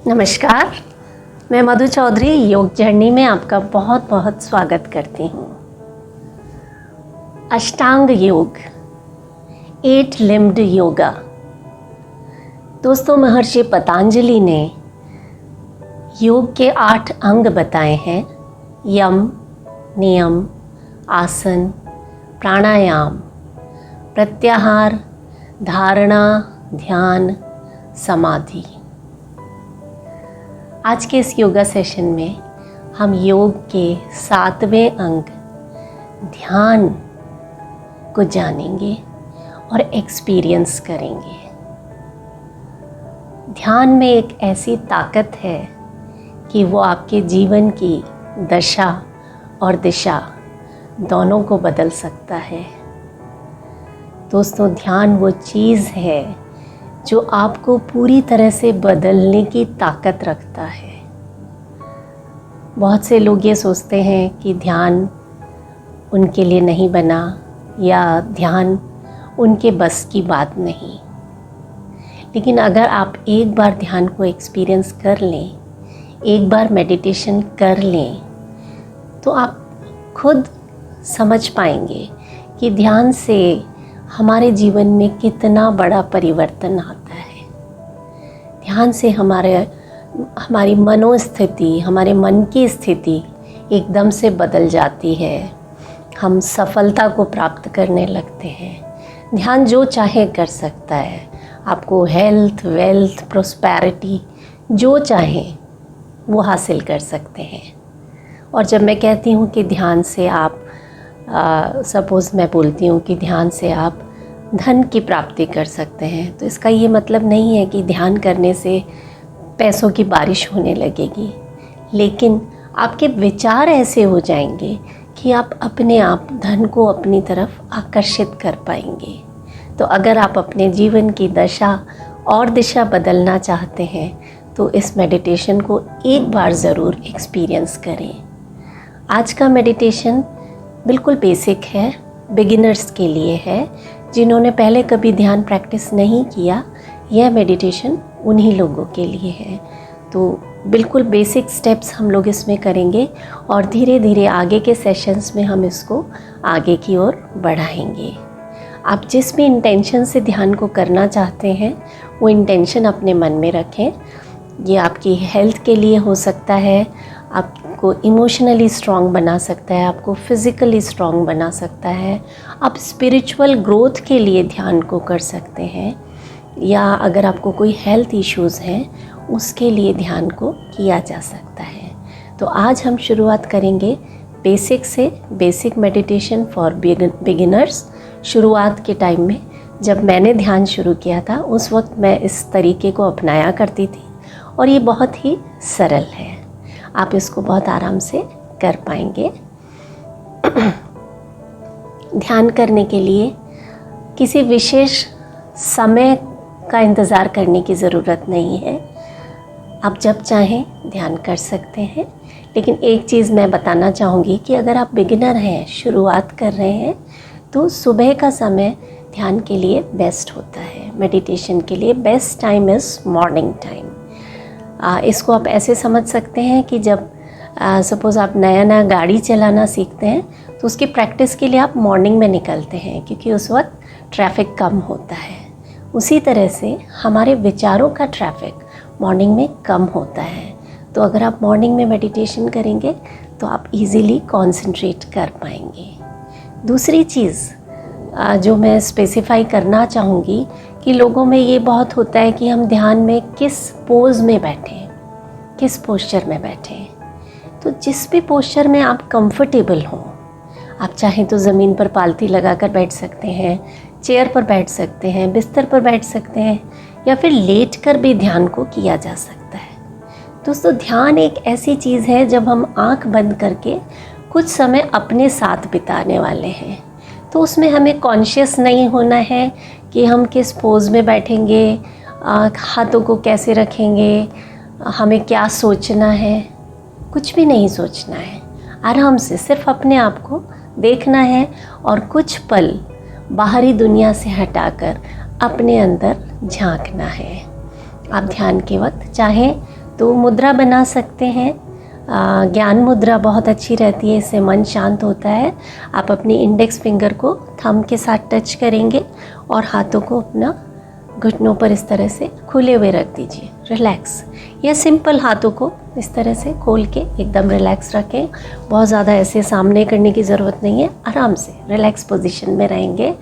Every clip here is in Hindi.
नमस्कार, मैं मधु चौधरी योग जर्नी में आपका बहुत बहुत स्वागत करती हूँ। अष्टांग योग, 8 लिम्ड योगा। दोस्तों, महर्षि पतंजलि ने योग के 8 अंग बताए हैं। यम, नियम, आसन, प्राणायाम, प्रत्याहार, धारणा, ध्यान, समाधि। आज के इस योगा सेशन में हम योग के 7वें अंग ध्यान को जानेंगे और एक्सपीरियंस करेंगे। ध्यान में एक ऐसी ताकत है कि वो आपके जीवन की दशा और दिशा दोनों को बदल सकता है। दोस्तों, ध्यान वो चीज़ है जो आपको पूरी तरह से बदलने की ताकत रखता है। बहुत से लोग ये सोचते हैं कि ध्यान उनके लिए नहीं बना या ध्यान उनके बस की बात नहीं। लेकिन अगर आप एक बार ध्यान को एक्सपीरियंस कर लें, एक बार मेडिटेशन कर लें, तो आप खुद समझ पाएंगे कि ध्यान से हमारे जीवन में कितना बड़ा परिवर्तन आता है। ध्यान से हमारी मनोस्थिति, हमारे मन की स्थिति एकदम से बदल जाती है। हम सफलता को प्राप्त करने लगते हैं। ध्यान जो चाहे कर सकता है। आपको हेल्थ, वेल्थ, प्रोस्पेरिटी जो चाहे वो हासिल कर सकते हैं। और जब मैं कहती हूँ कि ध्यान से आप सपोज़ मैं बोलती हूँ कि ध्यान से आप धन की प्राप्ति कर सकते हैं, तो इसका ये मतलब नहीं है कि ध्यान करने से पैसों की बारिश होने लगेगी। लेकिन आपके विचार ऐसे हो जाएंगे कि आप अपने आप धन को अपनी तरफ आकर्षित कर पाएंगे। तो अगर आप अपने जीवन की दशा और दिशा बदलना चाहते हैं तो इस मेडिटेशन को एक बार ज़रूर एक्सपीरियंस करें। आज का मेडिटेशन बिल्कुल बेसिक है, बिगिनर्स के लिए है। जिन्होंने पहले कभी ध्यान प्रैक्टिस नहीं किया, यह मेडिटेशन उन्हीं लोगों के लिए है। तो बिल्कुल बेसिक स्टेप्स हम लोग इसमें करेंगे और धीरे धीरे आगे के सेशंस में हम इसको आगे की ओर बढ़ाएंगे। आप जिस भी इंटेंशन से ध्यान को करना चाहते हैं वो इंटेंशन अपने मन में रखें। ये आपकी हेल्थ के लिए हो सकता है, आपको इमोशनली स्ट्रॉन्ग बना सकता है, आपको फिज़िकली स्ट्रॉन्ग बना सकता है। आप स्पिरिचुअल ग्रोथ के लिए ध्यान को कर सकते हैं, या अगर आपको कोई हेल्थ इश्यूज़ हैं उसके लिए ध्यान को किया जा सकता है। तो आज हम शुरुआत करेंगे बेसिक से। Basic meditation for beginners. शुरुआत के टाइम में जब मैंने ध्यान शुरू किया था उस वक्त मैं इस तरीके को अपनाया करती थी और ये बहुत ही सरल है। आप इसको बहुत आराम से कर पाएंगे। ध्यान करने के लिए किसी विशेष समय का इंतज़ार करने की ज़रूरत नहीं है। आप जब चाहें ध्यान कर सकते हैं। लेकिन एक चीज़ मैं बताना चाहूँगी कि अगर आप बिगिनर हैं, शुरुआत कर रहे हैं, तो सुबह का समय ध्यान के लिए बेस्ट होता है। मेडिटेशन के लिए best time is morning time. इसको आप ऐसे समझ सकते हैं कि जब सपोज़ आप नया गाड़ी चलाना सीखते हैं तो उसकी प्रैक्टिस के लिए आप मॉर्निंग में निकलते हैं क्योंकि उस वक्त ट्रैफिक कम होता है। उसी तरह से हमारे विचारों का ट्रैफिक मॉर्निंग में कम होता है। तो अगर आप मॉर्निंग में मेडिटेशन करेंगे तो आप इजीली कंसंट्रेट कर पाएंगे। दूसरी चीज़ जो मैं स्पेसिफाई करना चाहूँगी कि लोगों में ये बहुत होता है कि हम ध्यान में किस पोज में बैठें, किस पोस्चर में बैठें। तो जिस भी पोस्चर में आप कंफर्टेबल हों, आप चाहें तो ज़मीन पर पालथी लगाकर बैठ सकते हैं, चेयर पर बैठ सकते हैं, बिस्तर पर बैठ सकते हैं, या फिर लेटकर भी ध्यान को किया जा सकता है। दोस्तों, ध्यान एक ऐसी चीज़ है जब हम आँख बंद करके कुछ समय अपने साथ बिताने वाले हैं, तो उसमें हमें कॉन्शियस नहीं होना है कि हम किस पोज में बैठेंगे, हाथों को कैसे रखेंगे, हमें क्या सोचना है। कुछ भी नहीं सोचना है। आराम से सिर्फ अपने आप को देखना है और कुछ पल बाहरी दुनिया से हटाकर अपने अंदर झांकना है। आप ध्यान के वक्त चाहें तो मुद्रा बना सकते हैं। ज्ञान मुद्रा बहुत अच्छी रहती है, इससे मन शांत होता है। आप अपनी इंडेक्स फिंगर को थंब के साथ टच करेंगे और हाथों को अपना घुटनों पर इस तरह से खुले हुए रख दीजिए, रिलैक्स। या सिंपल हाथों को इस तरह से खोल के एकदम रिलैक्स रखें। बहुत ज़्यादा ऐसे सामने करने की ज़रूरत नहीं है, आराम से रिलैक्स पोजीशन में रहेंगे।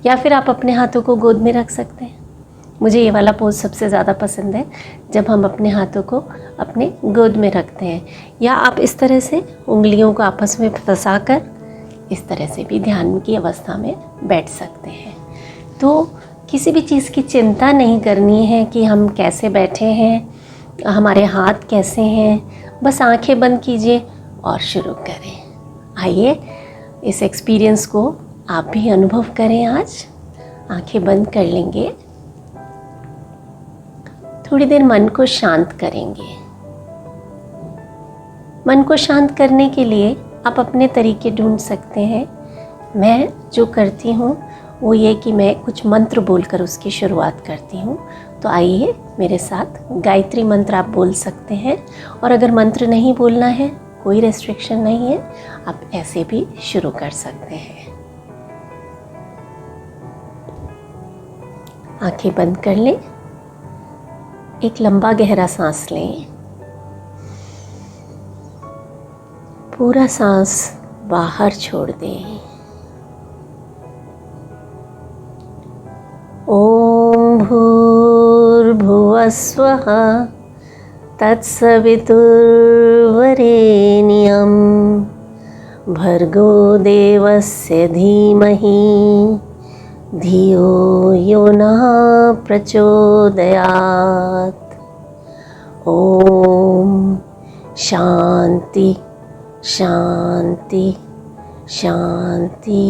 या फिर आप अपने हाथों को गोद में रख सकते हैं। मुझे ये वाला पोज सबसे ज़्यादा पसंद है, जब हम अपने हाथों को अपने गोद में रखते हैं। या आप इस तरह से उंगलियों को आपस में फंसा कर इस तरह से भी ध्यान की अवस्था में बैठ सकते हैं। तो किसी भी चीज़ की चिंता नहीं करनी है कि हम कैसे बैठे हैं, हमारे हाथ कैसे हैं। बस आंखें बंद कीजिए और शुरू करें। आइए इस एक्सपीरियंस को आप भी अनुभव करें। आज आंखें बंद कर लेंगे, थोड़ी देर मन को शांत करेंगे। मन को शांत करने के लिए आप अपने तरीके ढूंढ सकते हैं। मैं जो करती हूँ वो ये कि मैं कुछ मंत्र बोलकर उसकी शुरुआत करती हूँ। तो आइए मेरे साथ गायत्री मंत्र आप बोल सकते हैं। और अगर मंत्र नहीं बोलना है, कोई रेस्ट्रिक्शन नहीं है, आप ऐसे भी शुरू कर सकते हैं। आंखें बंद कर लें, एक लंबा गहरा सांस लें। पूरा सांस बाहर छोड़ दें। ओम भूर्भुवस्वः तत्सवितुर्वरेण्यं भर्गो देवस्य धीमहि धियो यो नः प्रचोदयात्। ओम शांति शांति शांति।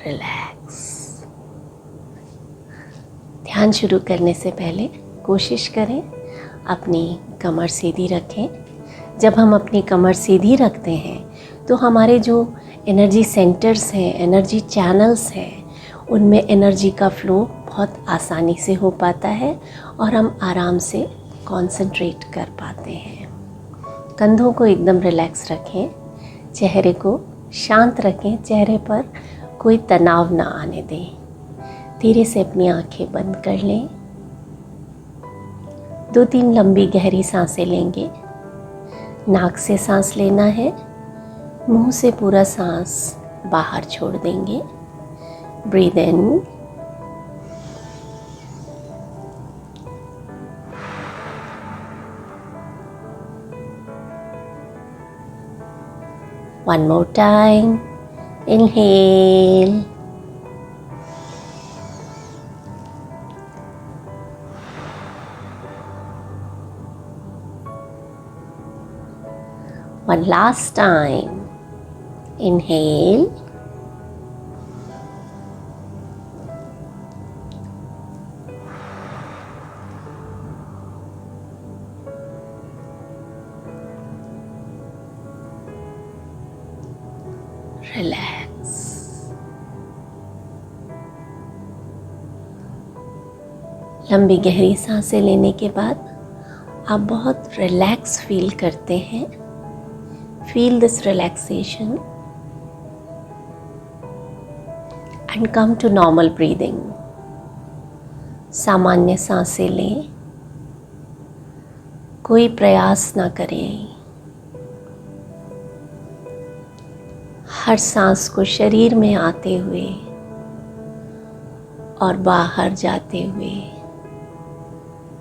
रिलैक्स। ध्यान शुरू करने से पहले कोशिश करें अपनी कमर सीधी रखें। जब हम अपनी कमर सीधी रखते हैं तो हमारे जो एनर्जी सेंटर्स हैं, एनर्जी चैनल्स हैं, उनमें एनर्जी का फ्लो बहुत आसानी से हो पाता है और हम आराम से कंसंट्रेट कर पाते हैं। कंधों को एकदम रिलैक्स रखें, चेहरे को शांत रखें, चेहरे पर कोई तनाव ना आने दें। धीरे से अपनी आंखें बंद कर लें। 2-3 लंबी गहरी सांसें लेंगे। नाक से सांस लेना है, मुंह से पूरा सांस बाहर छोड़ देंगे। Breathe in, one more time. Inhale, one last time. Inhale, relax. लंबी गहरी सांसें लेने के बाद आप बहुत रिलैक्स फील करते हैं। Feel this relaxation and come to normal breathing. सामान्य सांसें लें, कोई प्रयास ना करें। हर सांस को शरीर में आते हुए और बाहर जाते हुए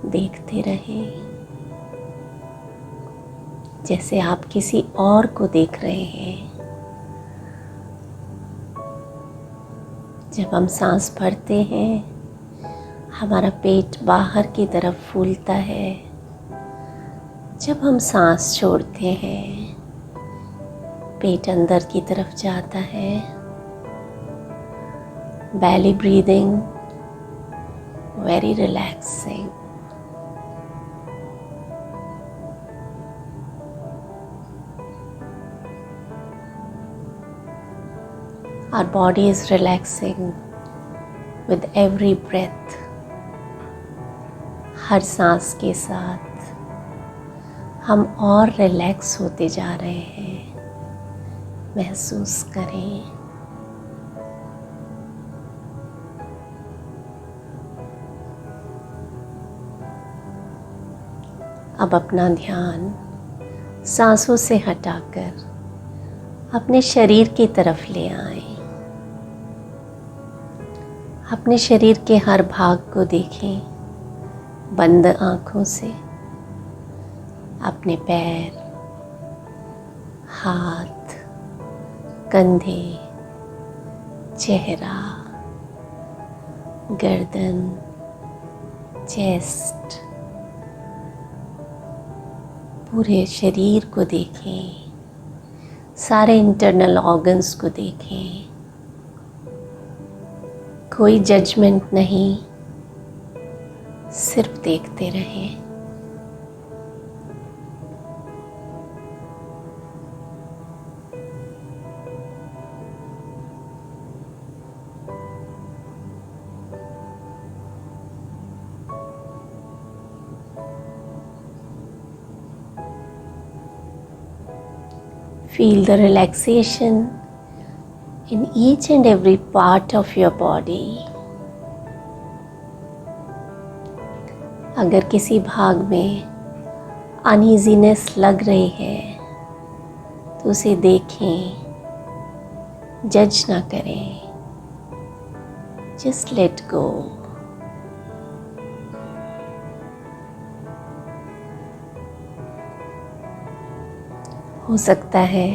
देखते रहें, जैसे आप किसी और को देख रहे हैं। जब हम सांस भरते हैं, हमारा पेट बाहर की तरफ फूलता है। जब हम सांस छोड़ते हैं, पेट अंदर की तरफ जाता है। belly breathing, very relaxing. Our body is relaxing with every breath. हर सांस के साथ हम और रिलैक्स होते जा रहे हैं। महसूस करें। अब अपना ध्यान सांसों से हटाकर अपने शरीर की तरफ ले आएं। अपने शरीर के हर भाग को देखें बंद आँखों से। अपने पैर, हाथ, कंधे, चेहरा, गर्दन, चेस्ट, पूरे शरीर को देखें। सारे इंटरनल ऑर्गन्स को देखें। कोई जजमेंट नहीं, सिर्फ देखते रहें। Feel the relaxation in each and every part of your body. अगर किसी भाग में अनईजीनेस लग रही है तो उसे देखें, जज ना करें, just let go. हो सकता है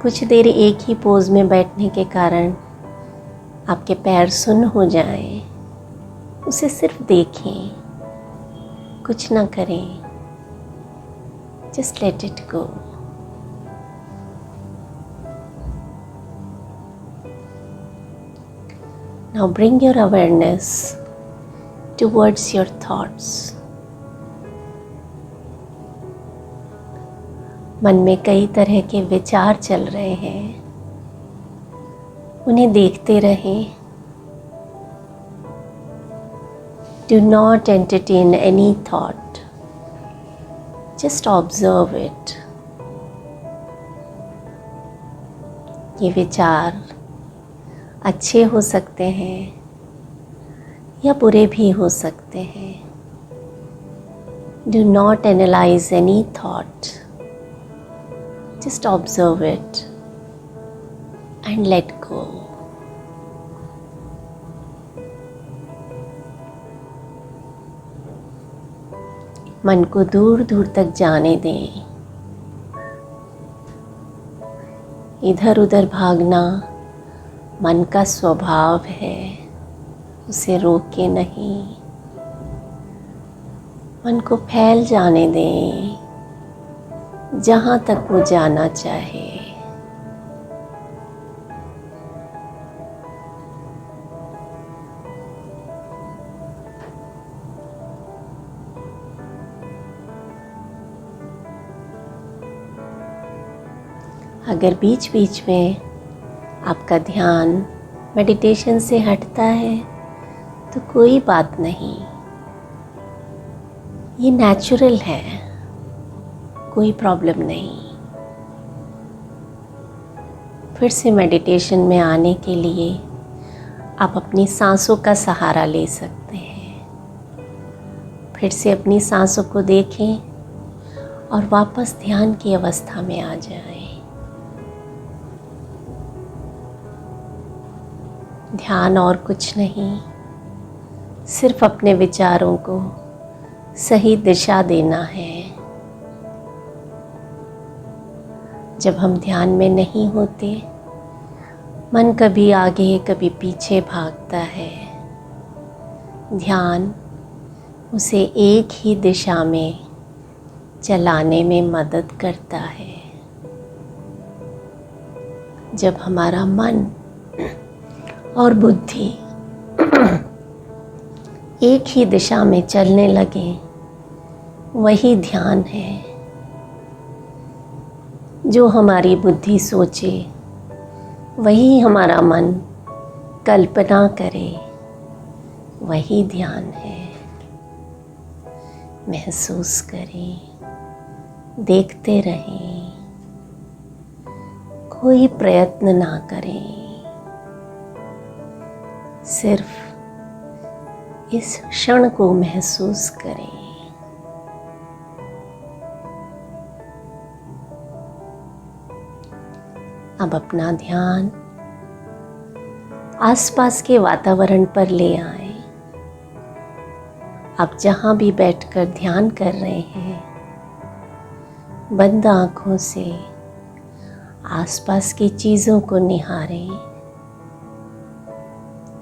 कुछ देर एक ही पोज में बैठने के कारण आपके पैर सुन्न हो जाएं। उसे सिर्फ देखें, कुछ ना करें, just let it go. Now bring your awareness towards your thoughts. मन में कई तरह के विचार चल रहे हैं, उन्हें देखते रहें। Do not entertain any thought. Just observe it. ये विचार अच्छे हो सकते हैं या बुरे भी हो सकते हैं। Do not analyze any thought. Just observe it and let go. मन को दूर दूर तक जाने दें। इधर उधर भागना मन का स्वभाव है, उसे रोके नहीं। मन को फैल जाने दें जहाँ तक वो जाना चाहे। अगर बीच बीच में आपका ध्यान मेडिटेशन से हटता है तो कोई बात नहीं, ये नेचुरल है, कोई प्रॉब्लम नहीं। फिर से मेडिटेशन में आने के लिए आप अपनी सांसों का सहारा ले सकते हैं। फिर से अपनी सांसों को देखें और वापस ध्यान की अवस्था में आ जाएं। ध्यान और कुछ नहीं, सिर्फ अपने विचारों को सही दिशा देना है। जब हम ध्यान में नहीं होते, मन कभी आगे कभी पीछे भागता है। ध्यान उसे एक ही दिशा में चलाने में मदद करता है। जब हमारा मन और बुद्धि एक ही दिशा में चलने लगे, वही ध्यान है। जो हमारी बुद्धि सोचे वही हमारा मन कल्पना करे, वही ध्यान है। महसूस करें, देखते रहें, कोई प्रयत्न ना करें, सिर्फ इस क्षण को महसूस करें। अब अपना ध्यान आसपास के वातावरण पर ले आए। आप जहाँ भी बैठकर ध्यान कर रहे हैं, बंद आँखों से आसपास की चीज़ों को निहारें।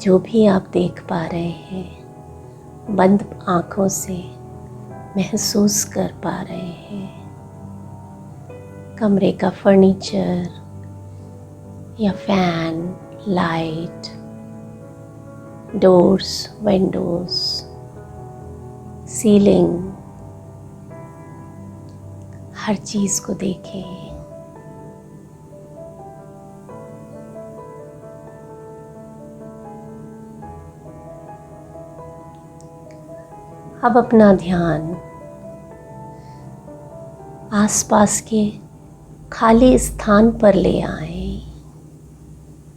जो भी आप देख पा रहे हैं, बंद आँखों से महसूस कर पा रहे हैं। कमरे का फर्नीचर या fan, light, doors, windows, ceiling, हर चीज़ को देखें। अब अपना ध्यान आसपास के खाली स्थान पर ले आए,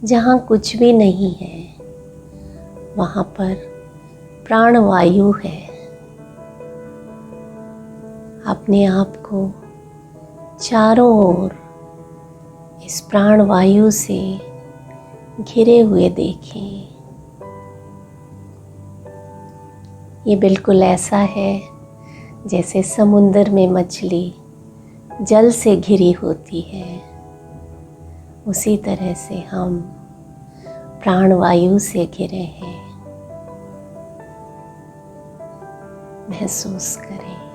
जहाँ कुछ भी नहीं है। वहाँ पर प्राणवायु है। अपने आप को चारों ओर इस प्राणवायु से घिरे हुए देखें। ये बिल्कुल ऐसा है जैसे समुद्र में मछली जल से घिरी होती है। उसी तरह से हम प्राणवायु से घिरे हैं। महसूस करें।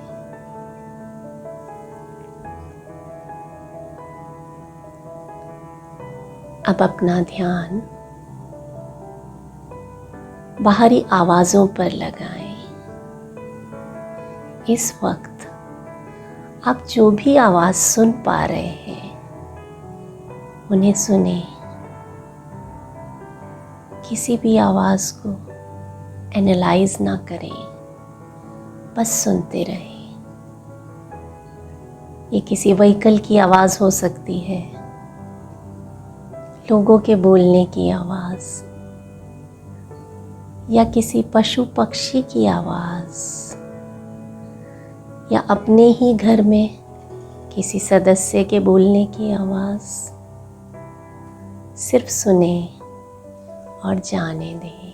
अब अपना ध्यान बाहरी आवाज़ों पर लगाएं। इस वक्त आप जो भी आवाज़ सुन पा रहे हैं, उन्हें सुने। किसी भी आवाज़ को एनालाइज ना करें, बस सुनते रहें। ये किसी व्हीकल की आवाज़ हो सकती है, लोगों के बोलने की आवाज़, या किसी पशु पक्षी की आवाज़, या अपने ही घर में किसी सदस्य के बोलने की आवाज़। सिर्फ सुने और जाने दें।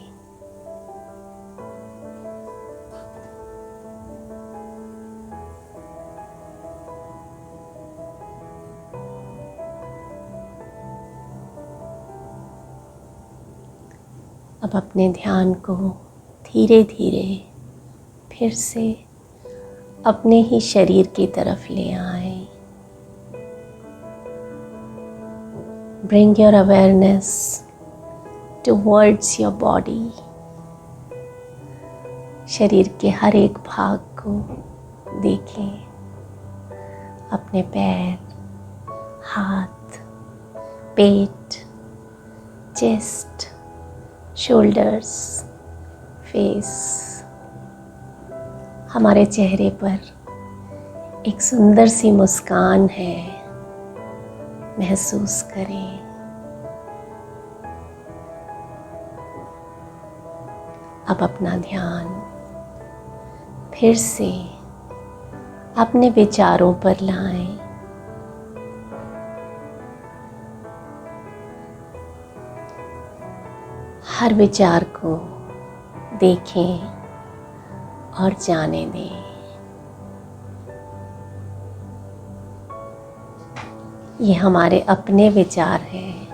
अब अपने ध्यान को धीरे धीरे फिर से अपने ही शरीर की तरफ ले आए। Bring your awareness towards your body. शरीर के हर एक भाग को देखें। अपने पैर, हाथ, पेट, चेस्ट, शोल्डर्स, फेस। हमारे चेहरे पर एक सुंदर सी मुस्कान है। महसूस करें। अब अपना ध्यान फिर से अपने विचारों पर लाएं। हर विचार को देखें और जाने दें। ये हमारे अपने विचार हैं।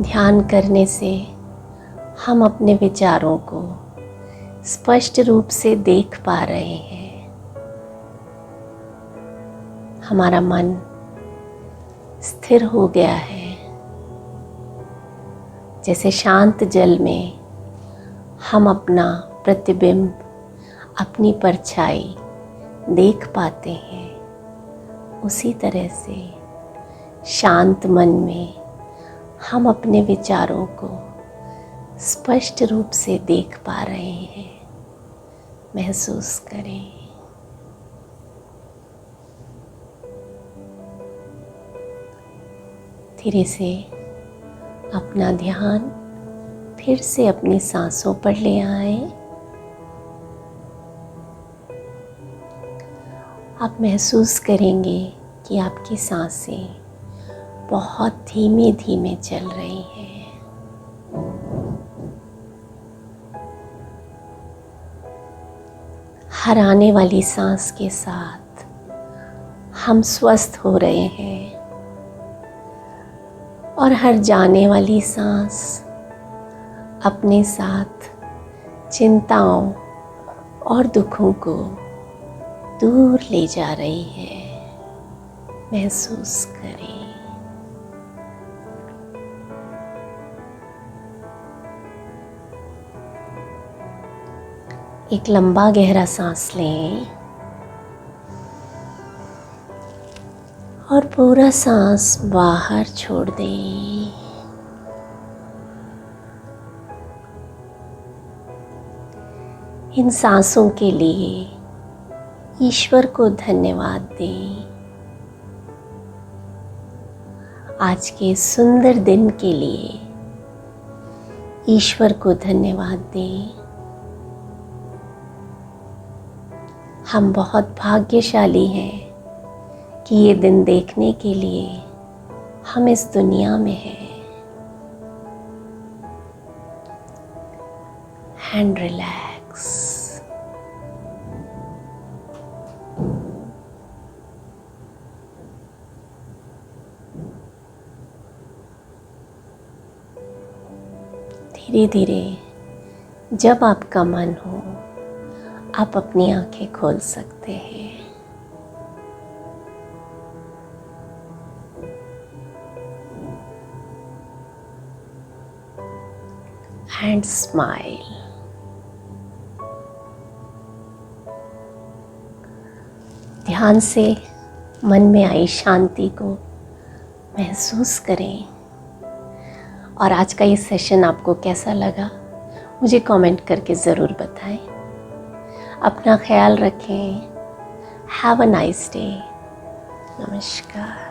ध्यान करने से हम अपने विचारों को स्पष्ट रूप से देख पा रहे हैं। हमारा मन स्थिर हो गया है। जैसे शांत जल में हम अपना प्रतिबिंब, अपनी परछाई देख पाते हैं, उसी तरह से शांत मन में हम अपने विचारों को स्पष्ट रूप से देख पा रहे हैं। महसूस करें। धीरे से अपना ध्यान फिर से अपनी सांसों पर ले आए। आप महसूस करेंगे कि आपकी सांसें बहुत धीमे धीमे चल रही हैं। हर आने वाली सांस के साथ हम स्वस्थ हो रहे हैं और हर जाने वाली सांस अपने साथ चिंताओं और दुखों को दूर ले जा रही है। महसूस करें। एक लंबा गहरा सांस लें और पूरा सांस बाहर छोड़ दें। इन सांसों के लिए ईश्वर को धन्यवाद दें। आज के सुंदर दिन के लिए ईश्वर को धन्यवाद दें। हम बहुत भाग्यशाली हैं कि ये दिन देखने के लिए हम इस दुनिया में हैं। Hand relax. धीरे धीरे जब आपका मन हो आप अपनी आंखें खोल सकते हैं। And smile. ध्यान से मन में आई शांति को महसूस करें। और आज का ये सेशन आपको कैसा लगा मुझे कमेंट करके ज़रूर बताएं। अपना ख्याल रखें। Have a nice day. नमस्कार।